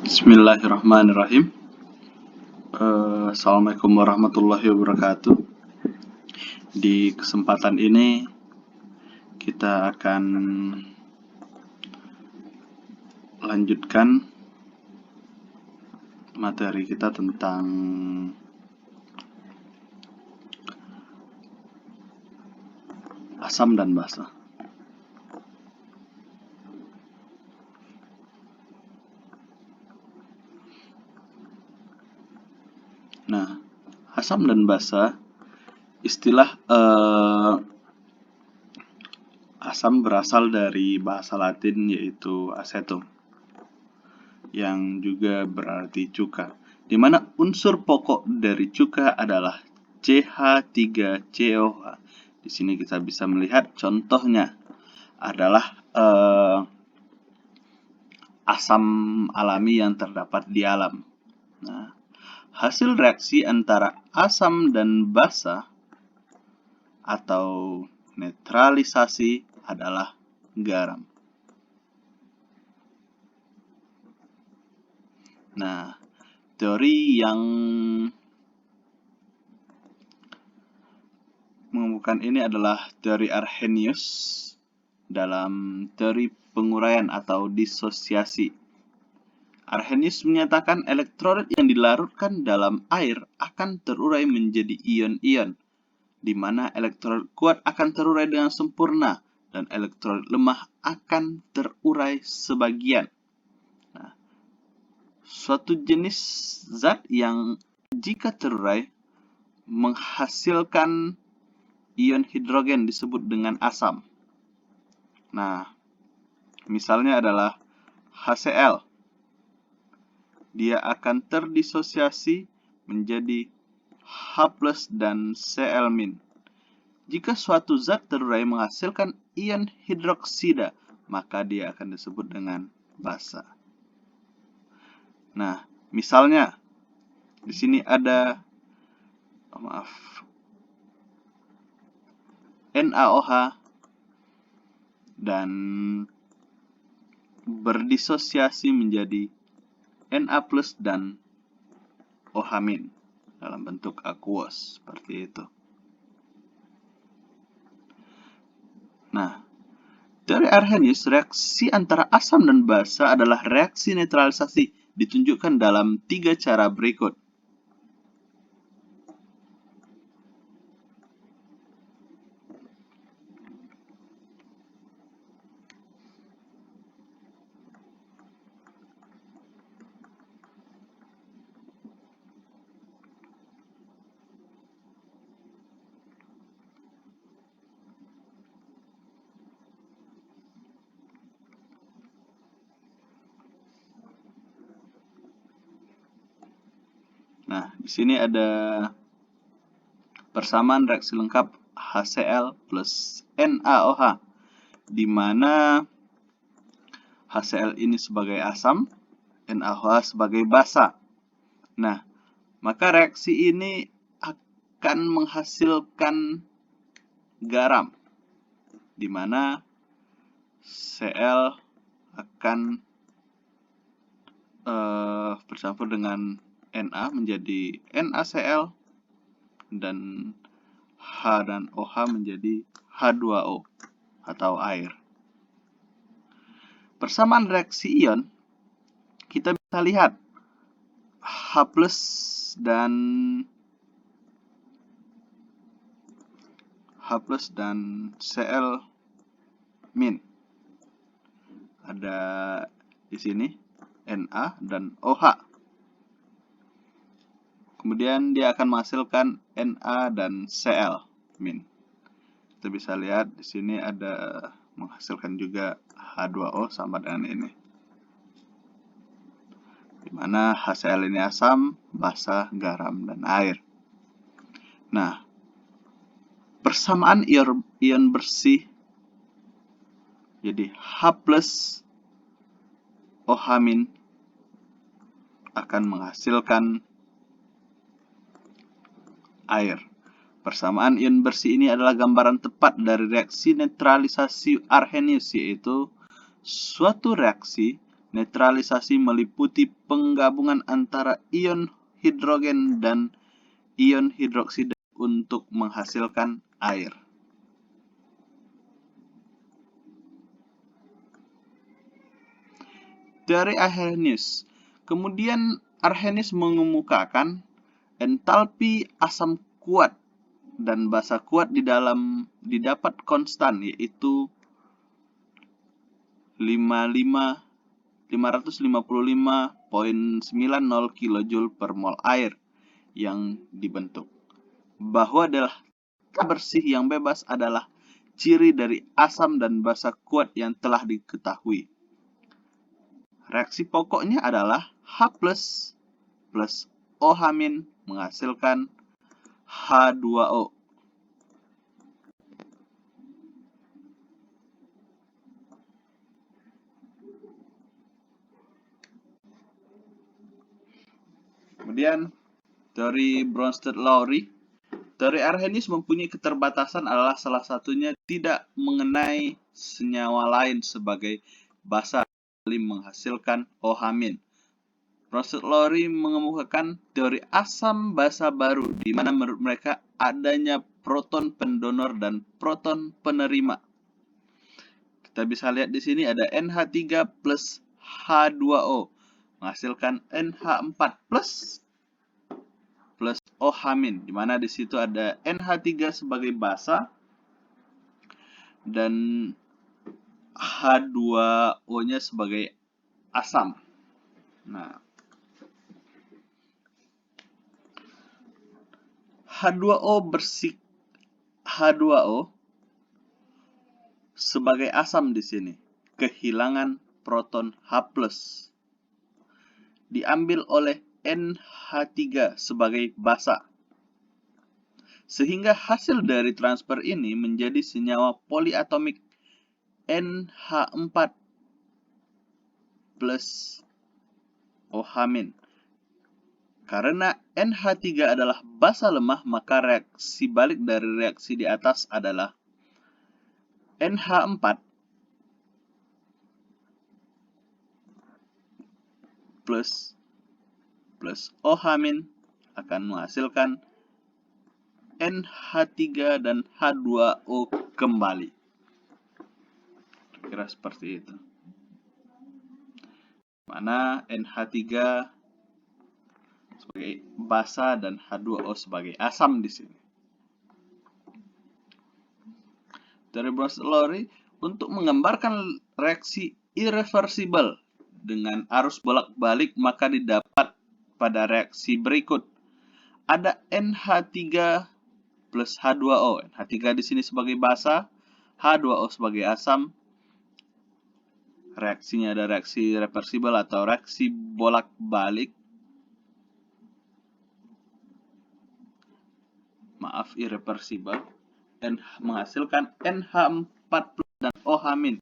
Bismillahirrahmanirrahim. Assalamualaikum warahmatullahi wabarakatuh. Di kesempatan ini kita akan lanjutkan materi kita tentang asam dan basa. Nah, asam dan basa, istilah asam berasal dari bahasa Latin yaitu acetum, yang juga berarti cuka, di mana unsur pokok dari cuka adalah CH3COH. Di sini kita bisa melihat contohnya adalah asam alami yang terdapat di alam. Nah, hasil reaksi antara asam dan basa atau netralisasi adalah garam. Nah, teori yang mengemukakan ini adalah teori Arrhenius dalam teori penguraian atau disosiasi. Arrhenius menyatakan elektrolit yang dilarutkan dalam air akan terurai menjadi ion-ion, di mana elektrolit kuat akan terurai dengan sempurna dan elektrolit lemah akan terurai sebagian. Nah, suatu jenis zat yang jika terurai menghasilkan ion hidrogen disebut dengan asam. Nah, misalnya adalah HCl. Dia akan terdisosiasi menjadi H+ dan Cl-. Jika suatu zat terurai menghasilkan ion hidroksida, maka dia akan disebut dengan basa. Nah, misalnya di sini ada NaOH dan berdisosiasi menjadi Na+ dan OH- dalam bentuk aquos seperti itu. Nah, teori Arrhenius, reaksi antara asam dan basa adalah reaksi netralisasi, ditunjukkan dalam 3 cara berikut. Nah, di sini ada persamaan reaksi lengkap HCl plus NaOH, di mana HCl ini sebagai asam, NaOH sebagai basa. Nah, maka reaksi ini akan menghasilkan garam, di mana Cl akan bercampur dengan Na menjadi NaCl, dan H dan OH menjadi H2O atau air. Persamaan reaksi ion kita bisa lihat H+ dan Cl-. Ada di sini Na dan OH. Kemudian dia akan menghasilkan Na dan Cl-. Kita bisa lihat di sini ada menghasilkan juga H2O sama dengan ini, di mana HCl ini asam, basa, garam, dan air. Nah, persamaan ion bersih jadi H+ OH- akan menghasilkan air. Persamaan ion bersih ini adalah gambaran tepat dari reaksi netralisasi Arrhenius, yaitu suatu reaksi Netralisasi meliputi penggabungan antara ion hidrogen dan ion hidroksida untuk menghasilkan air. Teori Arrhenius. Kemudian Arrhenius mengemukakan entalpi asam kuat dan basa kuat di dalam didapat konstan, yaitu 555.90 kJ per mol air yang dibentuk. Bahwa adalah bersih yang bebas adalah ciri dari asam dan basa kuat yang telah diketahui. Reaksi pokoknya adalah H+ plus OH- menghasilkan H2O. Kemudian teori Bronsted-Lowry. Teori Arrhenius mempunyai keterbatasan adalah salah satunya tidak mengenai senyawa lain sebagai basa menghasilkan OH-. Bronsted-Lowry mengemukakan teori asam basa baru di mana menurut mereka adanya proton pendonor dan proton penerima. Kita bisa lihat di sini ada NH3 plus H2O menghasilkan NH4 plus OH-, di mana di situ ada NH3 sebagai basa dan H2O-nya sebagai asam. Nah, H2O sebagai asam di sini kehilangan proton H+. Diambil oleh NH3 sebagai basa. Sehingga hasil dari transfer ini menjadi senyawa poliatomik NH4 plus OH-. Karena NH3 adalah basa lemah, maka reaksi balik dari reaksi di atas adalah NH4 plus OH- akan menghasilkan NH3 dan H2O kembali. Kira seperti itu. Mana NH3 sebagai basa dan H2O sebagai asam di sini. Dari Bronsted-Lowry untuk menggambarkan reaksi irreversible dengan arus bolak-balik, maka didapat pada reaksi berikut. Ada NH3 plus H2O. NH3 di sini sebagai basa, H2O sebagai asam. Reaksinya ada reaksi reversible atau reaksi bolak-balik. Maaf, irreversible. Menghasilkan NH4 plus dan OH-,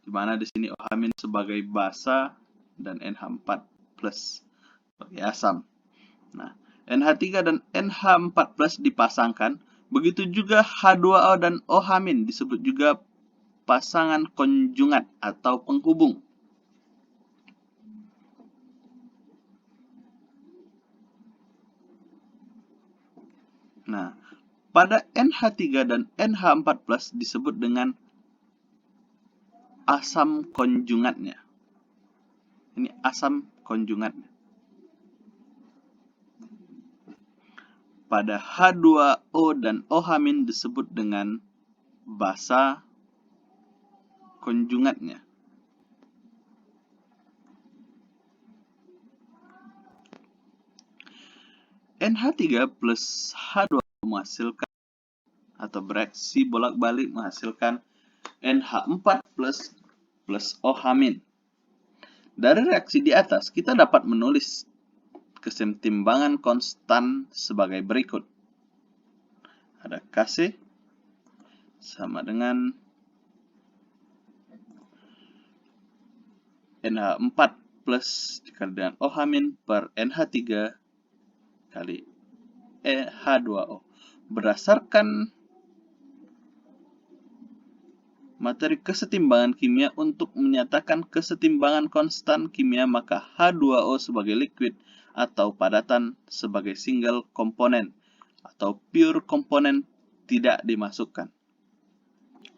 di mana di sini OH- sebagai basa dan NH4 plus sebagai asam. Nah, NH3 dan NH4 plus dipasangkan. Begitu juga H2O dan OH- disebut juga pasangan konjugat atau penghubung. Nah, pada NH3 dan NH4 plus disebut dengan asam konjugatnya. Ini asam konjugatnya. Pada H2O dan OH- disebut dengan basa konjugatnya. NH3 plus H2O menghasilkan atau bereaksi bolak-balik menghasilkan NH4 plus OH-. Dari reaksi di atas, kita dapat menulis kesetimbangan konstan sebagai berikut. Ada Kc sama dengan NH4 plus dikali dengan OH- per NH3 kali H2O. Berdasarkan materi kesetimbangan kimia untuk menyatakan kesetimbangan konstan kimia, maka H2O sebagai liquid atau padatan sebagai single komponen atau pure komponen tidak dimasukkan.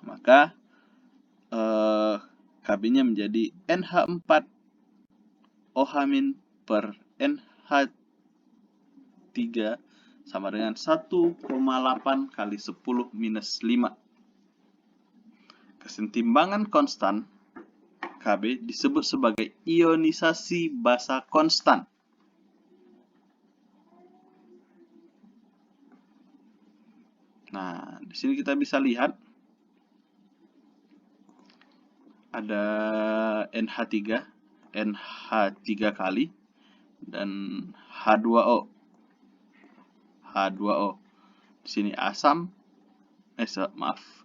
Maka Kb-nya menjadi NH4OH- per NH3 sama dengan 1,8 kali 10 minus 5. Kesetimbangan konstan Kb disebut sebagai ionisasi basa konstan. Nah, di sini kita bisa lihat ada NH3 kali dan H2O. Di sini asam,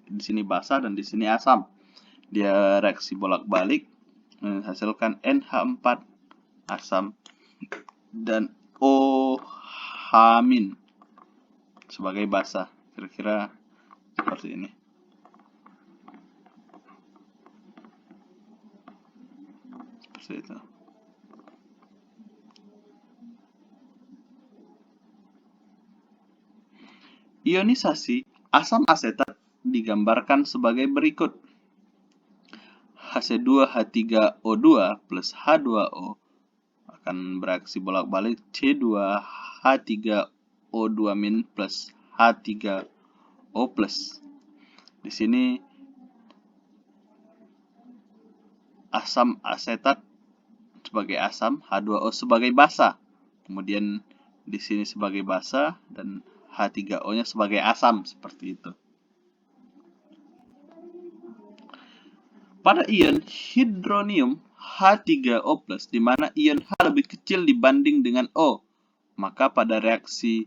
di sini basa dan di sini asam. Dia reaksi bolak-balik menghasilkan NH4 asam dan OH- sebagai basa. Kira-kira seperti ini. Seperti itu. Ionisasi asam asetat digambarkan sebagai berikut. H2H3O2 plus H2O akan bereaksi bolak-balik C2H3O2- plus H3O+. Di sini asam asetat sebagai asam, H2O sebagai basa. Kemudian di sini sebagai basa dan H3O-nya sebagai asam, seperti itu. Pada ion hidronium H3O+, di mana ion H lebih kecil dibanding dengan O, maka pada reaksi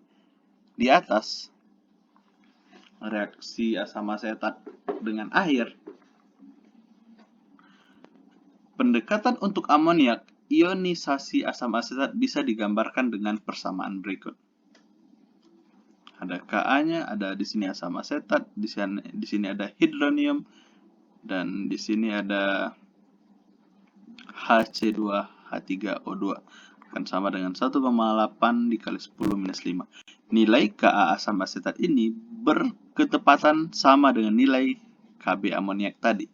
di atas, reaksi asam asetat dengan air, pendekatan untuk amoniak, ionisasi asam asetat bisa digambarkan dengan persamaan berikut. Ada Ka-nya, ada di sini asam asetat, di sini ada hidronium, dan di sini ada HC2H3O2 akan sama dengan 1,8 dikali 10 minus 5. Nilai Ka asam asetat ini berketepatan sama dengan nilai Kb amoniak tadi.